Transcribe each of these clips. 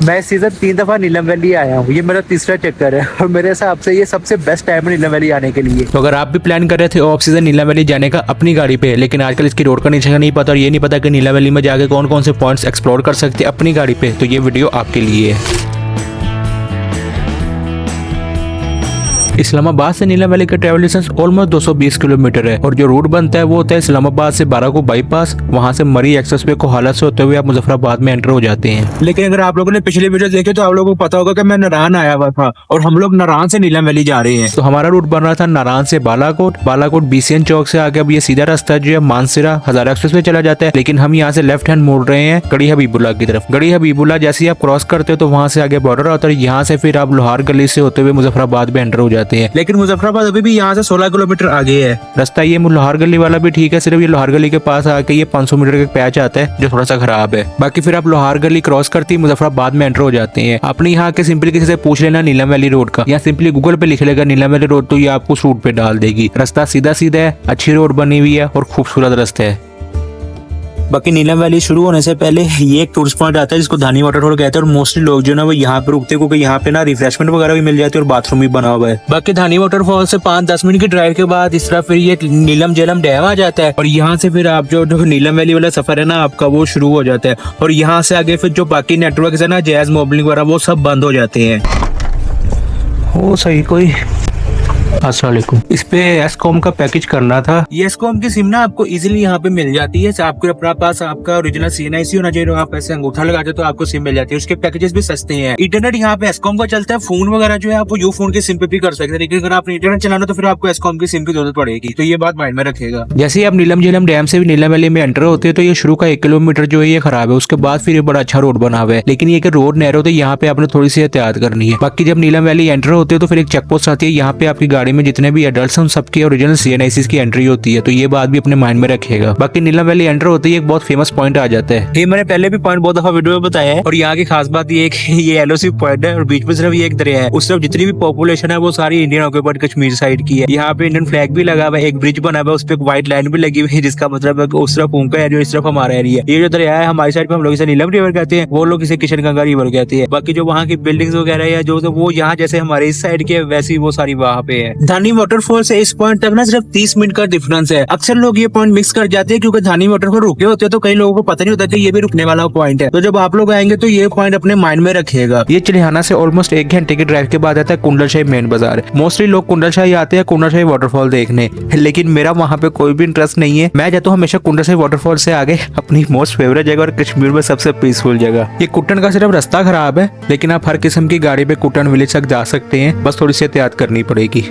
मैं सीजन 3 दफा नीलम वैली आया हूँ, ये मेरा तीसरा चक्कर है और मेरे हिसाब से ये सबसे बेस्ट टाइम है नीलम वैली आने के लिए। तो अगर आप भी प्लान कर रहे थे ऑफ सीजन नीलम वैली जाने का अपनी गाड़ी पे, लेकिन आजकल इसकी रोड कंडीशन का नहीं पता और ये नहीं पता कि नीलम वैली में जाके कौन कौन से पॉइंट्स एक्सप्लोर कर सकते हैं अपनी गाड़ी पे, तो ये वीडियो आपके लिए है। इस्लामाबाद से नीलम वैली का ट्रैवल डिस्टेंस ऑलमोस्ट 220 किलोमीटर है और जो रूट बनता है वो होता है इस्लामाबाद से बाराको बाईपास, वहां से मरी एक्सप्रेसवे को हालत से होते हुए आप मुजफ्फराबाद में एंटर हो जाते हैं। लेकिन अगर आप लोगों ने पिछले वीडियो देखे तो आप लोगों को पता होगा कि मैं नारायण आया हुआ था और हम लोग नारायण से नीलम वैली जा रहे हैं। तो हमारा रूट बन रहा था नारायण से बालाकोट, बालाकोट BCN चौक से आगे अब ये सीधा रास्ता जो है मानसरा हजारा एक्सप्रेसवे चला जाता है, लेकिन हम यहाँ से लेफ्ट हैंड मोड़ रहे हैं गड़ी हबीबुल्ला की तरफ। गड़ी हबीबुल्ला जैसे ही आप क्रॉस करते हो तो वहाँ से आगे बॉर्डर आता है, यहाँ से फिर आप लोहार गली से होते हुए मुजफ्फराबाद में एंटर हो जाते हैं। लेकिन मुजफ्फराबाद अभी भी यहाँ से 16 किलोमीटर आगे है। रास्ता ये लोहार गली वाला भी ठीक है, सिर्फ ये लोहार गली के पास आके ये 500 मीटर का पैच आता है जो थोड़ा सा खराब है। बाकी फिर आप लोहार गली क्रॉस करती मुजफ्फराबाद में एंटर हो जाते हैं। आपने यहाँ के सिंपली किसी से पूछ लेना नीलम वैली रोड का, या सिंपली गूगल पे लिख लेगा नीलम वैली रोड, तो ये आपको उस रूट पे डाल देगी। रास्ता सीधा सीधा है, अच्छी रोड बनी हुई है और खूबसूरत रास्ता है। बाकी नीलम वैली शुरू होने से पहले ये एक टूरिस्ट पॉइंट आता है जिसको धानी वाटरफॉल कहते हैं और मोस्टली लोग जो ना वो यहाँ पे रुकते हैं क्योंकि यहाँ पे ना रिफ्रेशमेंट वगैरह भी मिल जाती है और बाथरूम भी बना हुआ है। बाकी धानी वाटरफॉल से 5-10 मिनट की ड्राइव के बाद इस तरह फिर ये नीलम झेलम डैम आ जाता है और यहाँ से फिर आप जो नीलम वैली वाला सफर है ना आपका वो शुरू हो जाता है और यहाँ से आगे फिर जो बाकी नेटवर्क है ना जैज मोबाइल वगैरह वो सब बंद हो जाते हैं। ओ सही कोई अस्सलाम वालेकुम। इस पे एसकॉम का पैकेज करना था। ये एसकॉम की सिम ना आपको इजीली यहाँ पे मिल जाती है। आपको अपना पास आपका ओरिजिनल CNIC होना चाहिए, आप ऐसे अंगूठा लगाते तो आपको सिम मिल जाती है। उसके पैकेजेस भी सस्ते हैं। इंटरनेट यहाँ पे एसकॉम का चलता है, फोन वगैरह जो है आप यू फोन की सिम पे भी कर सकते हैं, लेकिन अगर आप इंटरनेट चलाना तो फिर आपको एसकॉम की सिम की जरूरत पड़ेगी, तो ये बात माइंड में रखेगा। जैसे ही आप नीलम झेलम डैम से भी नीलम वैली में एंटर होते हैं तो ये शुरू का 1 किलोमीटर जो है ये खराब है, उसके बाद फिर ये बड़ा अच्छा रोड बना हुआ है, लेकिन ये रोड नैरो तो यहाँ पे आपने थोड़ी सी एहतियात करनी है। बाकी जब नीलम वैली एंटर होते हैं तो फिर एक चेक पोस्ट आती है, यहाँ पे आपकी गाड़ी में जितने भी एडल्ट हैं सबकी ओरिजिनल CNIC की एंट्री होती है, तो ये बात भी अपने माइंड में रखेगा। बाकी नीलम वैली एंटर होते ही एक बहुत फेमस पॉइंट आ जाता है। ये मैंने पहले भी पॉइंट बहुत दफा वीडियो में बताया है और यहाँ की खास बात ये ये LOC पॉइंट है और बीच में सिर्फ ये एक दरिया है। उस तरफ जितनी भी पॉपुलेशन है वो सारी इंडियन ऑक्यूपाइड कश्मीर साइड की है। यहाँ पे इंडियन फ्लैग भी लगा हुआ है, एक ब्रिज बना हुआ है, उस पर एक व्हाइट लाइन भी लगी हुई है, जिसका मतलब है उस तरफ उनका एरिया, इस तरफ हमारा एरिया। ये जो दरिया है हमारी साइड पे हम लोग इसे नीलम रिवर कहते हैं, वो लोग इसे किशनगंगा रिवर कहते हैं। बाकी जो वहाँ की बिल्डिंग्स वगैरह है जो वो यहाँ जैसे हमारे इस साइड के वैसी वो सारी वहाँ पे है। धानी वाटरफॉल से इस पॉइंट तक ना सिर्फ 30 मिनट का डिफरेंस है। अक्सर लोग ये पॉइंट मिक्स कर जाते हैं क्योंकि धानी वाटरफॉल रुके होते हैं तो कई लोगों को पता नहीं होता कि ये भी रुकने वाला पॉइंट है। तो जब आप लोग आएंगे तो ये पॉइंट अपने माइंड में रखिएगा। ये चिड़ियाना से ऑलमोस्ट 1 घंटे की ड्राइव के बाद आता है कुंडलशाही मेन बाजार। मोस्टली लोग कुंडलशाही आते हैं कुंडलशाही वाटरफॉल देखने, लेकिन मेरा वहाँ पे कोई भी इंटरेस्ट नहीं है। मैं जाता हूँ हमेशा कुंडलशाही वाटरफॉल से आगे अपनी मोस्ट फेवरेट जगह और कश्मीर में सबसे पीसफुल जगह। ये कुट्टन का सिर्फ रास्ता खराब है, लेकिन आप हर किस्म की गाड़ी पे कुट्टन विलेज तक जा सकते हैं, बस थोड़ी सी एहतियात करनी पड़ेगी।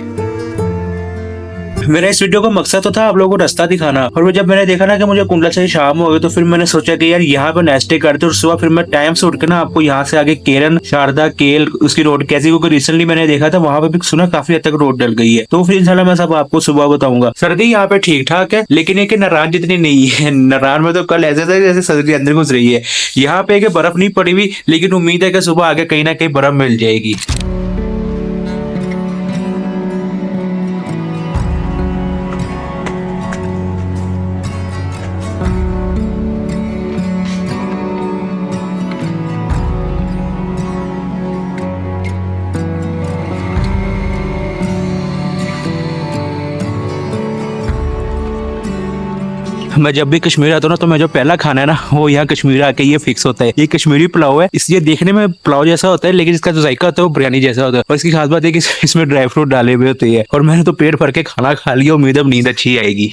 मेरा इस वीडियो का मकसद तो था आप लोगों को रास्ता दिखाना, और जब मैंने देखा ना कि मुझे कुंडलशाही शाम हो गई तो फिर मैंने सोचा कि यार यहाँ पे नेक्स्ट डे करते और सुबह फिर मैं टाइम से उठ के ना आपको यहाँ से आगे केरन शारदा केल उसकी रोड कैसी, क्योंकि रिसेंटली मैंने देखा था वहाँ पे भी सुना काफी हद तक रोड डल गई है, तो फिर इंशाल्लाह मैं सब आपको सुबह बताऊंगा। सर्दी यहाँ पे ठीक ठाक है, लेकिन ये नारायण जितनी नहीं है। नारायण में तो कल ऐसे था जैसे सर्दी अंदर घुस रही है। यहाँ पे बर्फ नहीं पड़ी हुई, लेकिन उम्मीद है कि सुबह आगे कहीं ना कहीं बर्फ मिल जाएगी। मैं जब भी कश्मीर आता हूँ ना तो मैं जो पहला खाना है ना वो यहाँ कश्मीर आके ये फिक्स होता है। ये कश्मीरी पुलाव है, इसलिए देखने में पुलाव जैसा होता है लेकिन इसका जो जायका होता है वो बिरयानी जैसा होता है। और इसकी खास बात है कि इसमें ड्राई फ्रूट डाले हुए होते हैं। और मैंने तो पेट भर के खाना खा लिया, उम्मीद अब नींद अच्छी आएगी।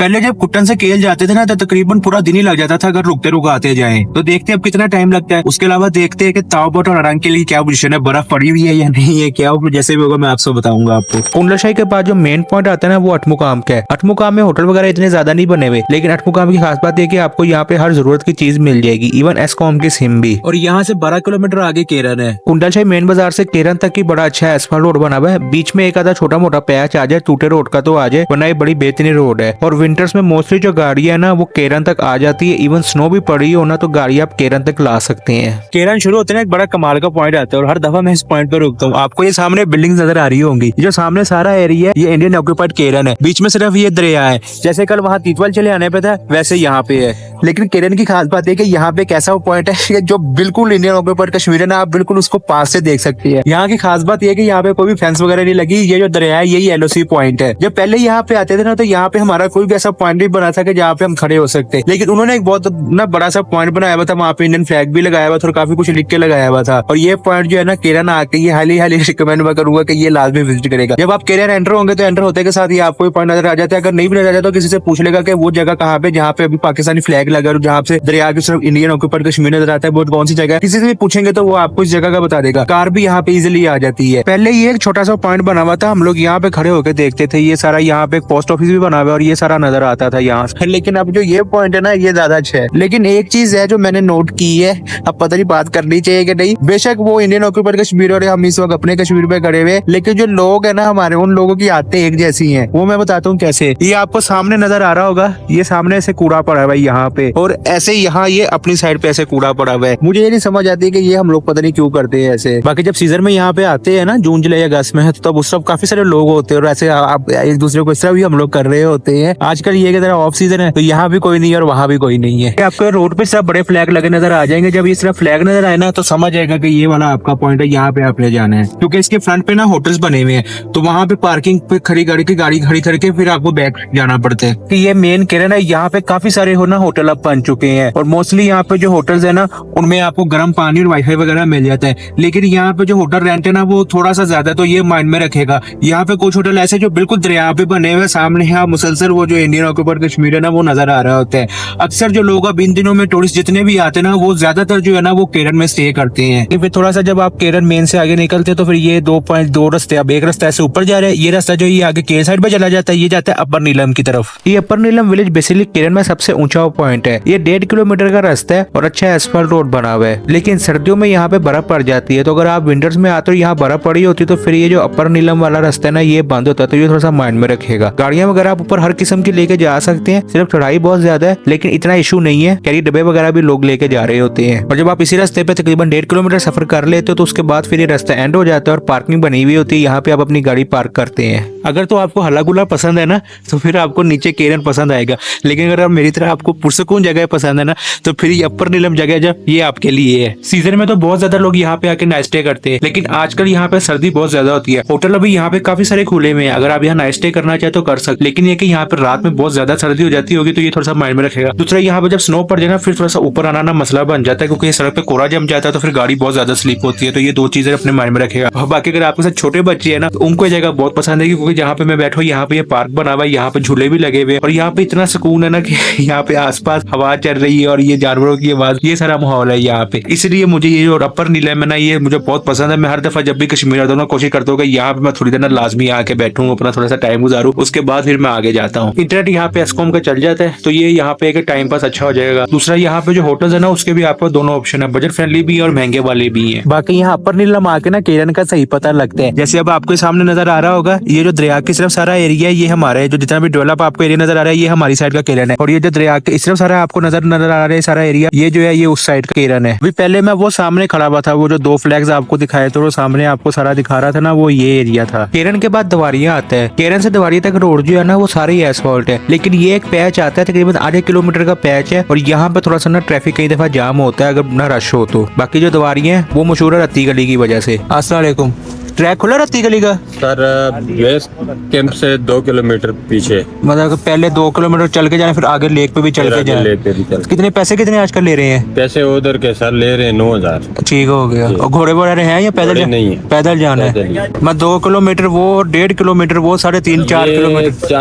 पहले जब कुट्टन से केल जाते थे ना तो तकरीबन पूरा दिन ही लग जाता था अगर रुकते रुकाते जाएं। तो देखते अब कितना टाइम लगता है। उसके अलावा देखते हैं कि ताओबोट और अरंग के लिए क्या पोजीशन है, बर्फ पड़ी हुई है या नहीं है, क्या जैसे भी होगा मैं आपसे बताऊंगा आपको। कुंडलशाही के बाद जो मेन पॉइंट आता है ना वो अठमुकाम का है। अठमुकाम में होटल वगैरह इतने ज्यादा नहीं बने हुए, लेकिन अठमुकाम की खास बात है कि आपको यहाँ पे हर जरूरत की चीज मिल जाएगी, इवन एसकॉम की सिम भी। और यहाँ से 12 किलोमीटर आगे केरन है। कुंडलशाही मेन बाजार से केरन तक की बड़ा अच्छा एसफाल्ट रोड बना हुआ है। बीच में एक आधा छोटा मोटा पैच आ जाए टूटे रोड का तो आ जाए, वरना ये बड़ी बेहतरीन रोड है। और विंटर्स में मोस्टली जो गाड़ी है ना वो केरन तक आ जाती है। इवन स्नो भी पड़ी हो ना तो गाड़ी आप केरन तक ला सकते हैं। केरन शुरू होते ना एक बड़ा कमाल का पॉइंट आता है और हर दफा मैं इस पॉइंट पे रुकता हूँ। आपको ये सामने बिल्डिंग्स नजर आ रही होंगी, जो सामने सारा एरिया है ये इंडियन ऑक्यूपाइड केरन है। बीच में सिर्फ ये दरिया है, जैसे कल वहाँ तीतवाल चले आने पे था वैसे यहाँ पे है। लेकिन केरन की खास बात है कि यहाँ पे एक ऐसा पॉइंट है कि जो बिल्कुल इंडियन ऑक्यूपाइड कश्मीर है ना, आप बिल्कुल उसको पास से देख सकते हैं। यहाँ की खास बात यह कि यहाँ पे कोई भी फेंस वगैरह नहीं लगी। ये जो दरिया है यही LOC पॉइंट है। जब पहले यहाँ पे आते थे ना तो यहाँ पे हमारा कोई भी ऐसा पॉइंट नहीं बना था कि जहाँ पे हम खड़े हो सकते, लेकिन उन्होंने एक बहुत ना बड़ा सा पॉइंट बनाया हुआ था। वहाँ पे इंडियन फ्लैग भी लगाया हुआ था और काफी कुछ लिख के लगाया हुआ था। और ये पॉइंट जो है ना केरन आके ये हाईली रिकमेंड मैं करूंगा कि ये लाजमी विजिट करेगा। जब आप केरन एंटर होंगे तो एंटर होते के साथ ही आपको ये पॉइंट नजर आ जाता है। अगर नहीं भी नजर आ जाता तो किसी से पूछ लेगा कि वो जगह कहाँ पे जहाँ पे अभी पाकिस्तानी फ्लैग लगा और जहाँ से दरिया की तरफ इंडियन ऑक्यूपाइड कश्मीर नजर आता है वो कौन सी जगह है। किसी से भी पूछेंगे तो वो आपको इस जगह का बता देगा। कार भी यहाँ पे इजिली आ जाती है। पहले ये एक छोटा सा पॉइंट बना हुआ था, हम लोग यहाँ पे खड़े होकर देखते थे। ये सारा यहाँ पे एक पोस्ट ऑफिस भी बना हुआ है और ये सारा नजर आता था यहाँ से। लेकिन अब जो ये पॉइंट है ना ये ज्यादा अच्छा है। लेकिन एक चीज है जो मैंने नोट की है, अब पता नहीं बात करनी चाहिए कि नहीं। बेशक वो इंडियन ऑक्यूपाइड कश्मीर और हम इस वक्त अपने कश्मीर पे खड़े हुए, लेकिन जो लोग है ना हमारे, उन लोगों की आदतें एक जैसी हैं। वो मैं बताता हूँ कैसे। ये आपको सामने नजर आ रहा होगा, ये सामने ऐसे कूड़ा पड़ा हुआ है यहाँ पे, और ऐसे यहाँ ये अपनी साइड पे ऐसे कूड़ा पड़ा हुआ है। मुझे ये नहीं समझ आती कि ये हम लोग पता नहीं क्यों करते हैं ऐसे। बाकी जब सीजन में यहाँ पे आते हैं ना, जून जुलाई अगस्त में, तो तब उस सब काफी सारे लोग होते हैं और ऐसे आप एक दूसरे को इस तरह भी हम लोग कर रहे होते हैं। आजकल ये की तरह ऑफ सीजन है तो यहाँ भी कोई नहीं है और वहाँ भी कोई नहीं है। आपको रोड पे सब बड़े फ्लैग लगे नजर आ जाएंगे। जब ये सिर्फ फ्लैग नजर आए ना तो समझ आएगा कि ये वाला आपका पॉइंट है, यहाँ पे आपने जाना है। क्योंकि इसके फ्रंट पे ना होटल्स बने हुए हैं, तो वहाँ पे पार्किंग पे खड़ी गाड़ी खड़ी करके फिर आपको बैक जाना पड़ता है। कि ये मेन केरन है, यहाँ पे काफी सारे हो ना होटल अब बन चुके हैं और मोस्टली यहाँ पे जो होटल्स है ना उनमें आपको गर्म पानी और वाईफाई वगैरह मिल जाता है। लेकिन यहाँ पे जो होटल रेंट है ना वो थोड़ा सा ज्यादा, तो ये माइंड में रखेगा। यहाँ पे कुछ होटल ऐसे जो बिल्कुल दरिया पे बने हुए, सामने यहाँ मुसलसल वो जो इंडियन ऑक्यूपाइड कश्मीर है ना वो नजर आ रहा होता है। अक्सर जो लोग अब इन दिनों में टूरिस्ट जितने भी आते हैं ना वो ज्यादातर जो है ना वो केरन में स्टे करते हैं। फिर थोड़ा सा जब आप केरन मेन से आगे निकलते हैं तो फिर ये 2.2 रास्ते, अब एक रास्ता ऐसे ऊपर जा रहा है, ये रास्ता जो ये आगे केरन साइड पे चला जाता है, ये जाता है अपर नीलम की तरफ। ये अपर नीलम विलेज बेसिकली केरन में सबसे ऊंचा पॉइंट है। ये 1.5 किलोमीटर का रास्ता है और अच्छा एस्फाल्ट रोड बना हुआ है। लेकिन सर्दियों में यहाँ पे बर्फ पड़ जाती है, तो अगर आप विंटर्स में आते हो यहाँ बर्फ पड़ी होती तो फिर ये जो अपर नीलम वाला रास्ता है ना ये बंद होता है। तो ये थोड़ा सा माइंड में रखेगा। गाड़ियां वगैरह आप ऊपर हर किस्म की लेके जा सकते हैं, सिर्फ चढ़ाई बहुत ज्यादा है लेकिन इतना इशू नहीं है। कैरी डब्बे वगैरह भी लोग लेके जा रहे होते हैं। और जब आप इसी रास्ते पे तकरीबन 1.5 किलोमीटर सफर कर लेते हो तो उसके बाद फिर ये रास्ता एंड हो जाता है और पार्किंग बनी हुई होती है। यहाँ पे आप अपनी गाड़ी पार्क करते हैं। अगर तो आपको हल्ला गुल्ला पसंद है ना तो फिर आपको नीचे केरन पसंद आएगा। लेकिन अगर आप मेरी तरह आपको पुरसकून जगह पसंद है ना तो फिर ये अपर नीलम जगह जब ये आपके लिए है। सीजन में तो बहुत ज्यादा लोग यहाँ पे आके नाइट स्टे करते हैं, लेकिन आजकल यहाँ पे सर्दी बहुत ज्यादा होती है। होटल अभी यहाँ पे काफी सारे खुले में है, अगर आप यहाँ नाइट स्टे करना चाहे तो कर सकते। लेकिन ये कि यहाँ पे रात में बहुत ज्यादा सर्दी हो जाती होगी तो ये थोड़ा सा माइंड में रखेगा। दूसरा यहाँ पे जब स्नो पड़ जाए ना फिर थोड़ा सा ऊपर आना ना मसला बन जाता है, क्योंकि ये सड़क पे कोहरा जम जाता है तो फिर गाड़ी बहुत ज्यादा स्लिप होती है। तो ये दो चीजें अपने माइंड में रखेगा। और बाकी अगर आपके साथ छोटे बच्चे है ना तो उनको ये जगह बहुत पसंद है, क्योंकि जहाँ पे मैं बैठा हूँ यहाँ पे ये पार्क बना हुआ है, यहाँ पे झूले भी लगे हुए हैं और यहाँ पे इतना सुकून है ना कि यहाँ पे आसपास हवा चल रही है और ये जानवरों की आवाज, ये सारा माहौल है यहाँ पे। इसलिए मुझे ये जो अपर नीलम है ना ये मुझे बहुत पसंद है। मैं हर दफा जब भी कश्मीर आता हूँ कोशिश करता हूँ कि यहाँ पे मैं थोड़ी देर ना लाजमी आके बैठूँ, अपना थोड़ा सा टाइम गुजारूँ, उसके बाद फिर मैं आगे जाता हूँ। इंटरनेट यहाँ पे एस्कॉम का चल जाता है तो ये यहाँ पे एक टाइम पास अच्छा हो जाएगा। दूसरा यहाँ पे जो होटल्स है ना उसके भी आपको दोनों ऑप्शन है, बजट फ्रेंडली भी और महंगे वाले भी है। बाकी यहाँ अपर नीलम आके ना केरन का सही पता लगता है। जैसे अब आपके सामने नजर आ रहा होगा ये जो दरिया की सिर्फ सारा एरिया है ये हमारा है, जो जितना भी डेवलप आपको एरिया नजर आ रहा है ये हमारी साइड का केरन है। और ये जो दरिया के सिर्फ सारा आपको नजर आ रहा है सारा एरिया ये जो है ये उस साइड का केरन है। अभी पहले मैं वो सामने खड़ा हुआ था, वो जो 2 फ्लैग्स आपको दिखाए थे वो सामने आपको सारा दिखा रहा था ना, वो ये एरिया था। केरन के बाद दवारियां आता है। केरन से दवारिया तक रोड जो है ना वो सारे ही एस्फाल्ट है, लेकिन ये एक पैच आता है तकरीबन आधे किलोमीटर का पैच है और यहाँ पे थोड़ा सा ना ट्रैफिक कई दफा जाम होता है अगर ना रश हो तो। बाकी जो दवारियां हैं वो मशहूर है रत्ती गली की वजह से। अस्सलाम वालेकुम। ट्रैक खुला रत्ती गली का? सर बेस कैंप से 2 किलोमीटर पीछे, मतलब पहले 2 किलोमीटर चल के जाए फिर आगे लेक पे भी चल के जाए। लेक पे भी चल। कितने पैसे कितने आजकल ले रहे हैं? पैसे उधर के सर ले रहे हैं 9,000। ठीक हो गया। और घोड़े वगैरह हैं या पैदल? नहीं है, पैदल जाना है। मैं 2 किलोमीटर वो 1.5 किलोमीटर वो 3.5 4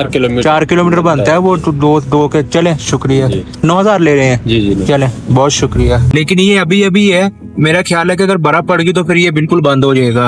किलोमीटर 4 किलोमीटर बनता है वो तो दो के चले। शुक्रिया। 9,000 ले रहे हैं? जी। चले बहुत शुक्रिया। लेकिन ये अभी है मेरा ख्याल है कि अगर बर्फ पड़ गई तो फिर ये बिल्कुल बंद हो जाएगा।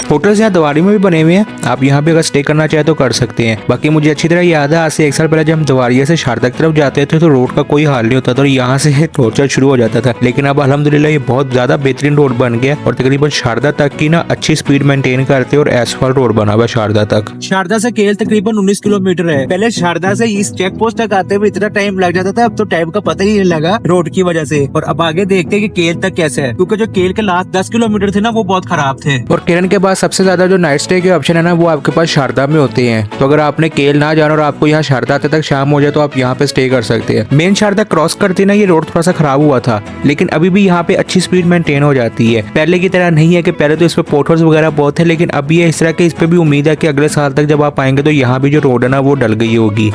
होटल्स यहाँ दवारी में भी बने हुए हैं, आप यहाँ पे अगर स्टे करना चाहे तो कर सकते हैं। बाकी मुझे अच्छी तरह याद है आज से 1 साल पहले जब हम दवारिया से शारदा की तरफ जाते थे तो रोड का कोई हाल नहीं होता था और यहाँ से टॉर्चर शुरू हो जाता था, लेकिन अब अल्हम्दुलिल्लाह ये बहुत ज्यादा बेहतरीन रोड बन गया और तकरीबन शारदा तक की ना अच्छी स्पीड मेंटेन करते और एसफाल्ट रोड बना हुआ शारदा तक। शारदा से केल तकरीबन 19 किलोमीटर है। पहले शारदा से इस चेक पोस्ट तक आते हुए इतना टाइम लग जाता था, अब तो टाइम का पता ही नहीं लगा रोड की वजह से। और अब आगे देखते हैं कि केल तक कैसे है, क्योंकि जो केल के लास्ट 10 किलोमीटर थे ना वो बहुत खराब थे। और केरन के बाद सबसे ज्यादा जो नाइट स्टे के ऑप्शन है ना वो आपके पास शारदा में होते हैं। तो अगर आपने केल ना जाना और आपको यहाँ शारदा आते तक शाम हो जाए तो आप यहाँ पे स्टे कर सकते हैं। मेन शारदा क्रॉस करते ना ये रोड थोड़ा सा खराब हुआ था, लेकिन अभी भी यहाँ पे अच्छी स्पीड मेंटेन हो जाती है। पहले की तरह नहीं है कि पहले तो इस पे पोर्टल्स वगैरह बहुत है, लेकिन अभी इस तरह के इस पे भी उम्मीद है कि अगले साल तक जब आप आएंगे तो यहाँ भी जो रोड है ना वो डल गई होगी।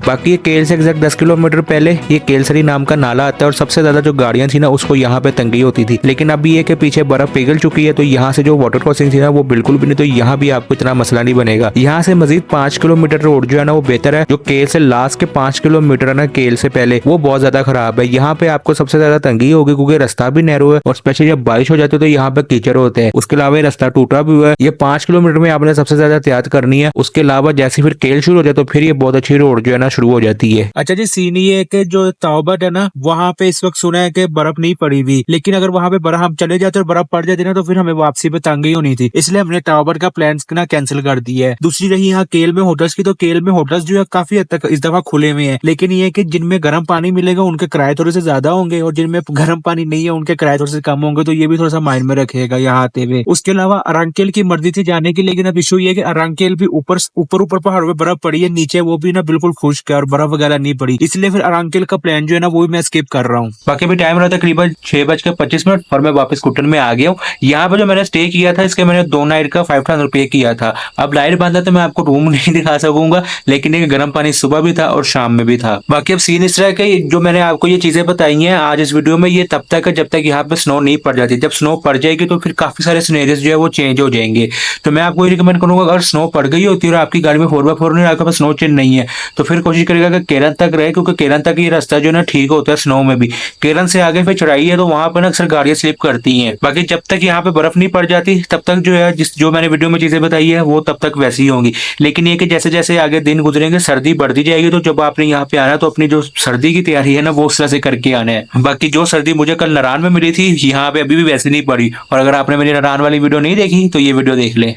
बाकी ये केल से एग्जैक्ट 10 किलोमीटर पहले ये केलसरी नाम का नाला आता है और सबसे ज्यादा जो गाड़ियां थी ना उसको यहाँ पे तंगी होती थी, लेकिन अभी ये कि पीछे बर्फ पिघल चुकी है तो यहाँ से जो वाटर क्रॉसिंग थी ना वो बिल्कुल भी नहीं, तो यहाँ भी आपको इतना मसला नहीं बनेगा। यहाँ से मजीद 5 किलोमीटर रोड जो है ना वो बेहतर है। जो केल से लास्ट के 5 किलोमीटर है ना केल से पहले वो बहुत ज्यादा खराब है। यहाँ पे आपको सबसे ज्यादा तंगी होगी क्योंकि रास्ता भी नैरो है और स्पेशली जब बारिश हो जाती है तो यहाँ पे कीचड़ होते हैं। उसके अलावा ये रास्ता टूटा भी हुआ है। ये 5 किलोमीटर में आपने सबसे ज्यादा एहतियात करनी है। उसके अलावा जैसे फिर केल शुरू हो जाए तो फिर ये बहुत अच्छी रोड जो है ना शुरू हो जाती है। अच्छा जी, सीन ये है कि जो ताओबट है ना वहाँ पे इस वक्त सुना है कि बर्फ नहीं पड़ी हुई, लेकिन अगर वहाँ पे बर्फ हम चले जाते और बर्फ पड़ जाती ना तो फिर हमें वापसी पे तंगी होनी थी, इसलिए हमने ताओबट का प्लान ना कैंसिल कर दिया है। दूसरी रही यहाँ केल में होटल्स की, तो केल में होटल्स जो है काफी हद तक इस दफा खुले हुए हैं, लेकिन ये कि जिनमें गर्म पानी मिलेगा उनके किराए थोड़े से ज्यादा होंगे और जिनमें गर्म पानी नहीं है उनके किराए थोड़े से कम होंगे, तो ये भी थोड़ा सा माइंड में रखेगा यहाँ आते हुए। उसके अलावा अरंकेल की मर्जी थी जाने की, लेकिन अब इशू ये कि अरंकेल भी ऊपर ऊपर पहाड़ों पे बर्फ पड़ी है, नीचे वो भी ना बिल्कुल खुश्क है और बर्फ वगैरह नहीं पड़ी, इसलिए फिर अरंकेल का प्लान जो है ना वो भी मैं स्किप कर रहा हूँ। बाकी भी टाइम रहा तकरीबन 6:25 और मैं वापस कुटन में आ गया हूँ। यहाँ पे जो मैंने स्टे किया था इसके मैंने 2 नाइट का 500 रुपये किया था। अब लाइट बांधा तो मैं आपको रूम नहीं दिखा सकूंगा, लेकिन एक गर्म पानी सुबह भी था और शाम में भी था। बाकी अब सीन इस तरह के जो मैंने आपको ये चीजें बताई हैं आज इस वीडियो में, ये तब तक है जब तक यहाँ पे स्नो नहीं पड़ जाती। जब स्नो पड़ जाएगी तो फिर काफी सारे सिनेरियोस जो है वो चेंज हो जाएंगे। तो मैं आपको ये रिकमेंड करूंगा अगर स्नो पड़ गई होती है और आपकी गाड़ी में 4x4 नहीं, आपके पास स्नो चेन नहीं है तो फिर कोशिश करेगा कि केरन तक रहे, क्योंकि केरन तक ये रास्ता जो है ना ठीक होता है स्नो में भी। केरन से आगे फिर चढ़ाई है तो वहां पर ना अक्सर गाड़ियां स्लिप करती हैं। बाकी जब तक यहाँ पे बर्फ नहीं पड़ जाती तब तक जो है जो मैंने वीडियो में चीजें बताई है वो तब तक वैसी ही होंगी। लेकिन ये कि जैसे जैसे आगे दिन गुजरेंगे सर्दी बढ़ती जाएगी, तो जब आपने यहाँ पे आना तो अपनी जो सर्दी की तैयारी है ना वो उस तरह से करके आना है। बाकी जो सर्दी मुझे कल नारायण में मिली थी यहाँ पे अभी भी वैसे नहीं पड़ी, और अगर आपने मेरी नारायण वाली वीडियो नहीं देखी तो ये वीडियो देख ले।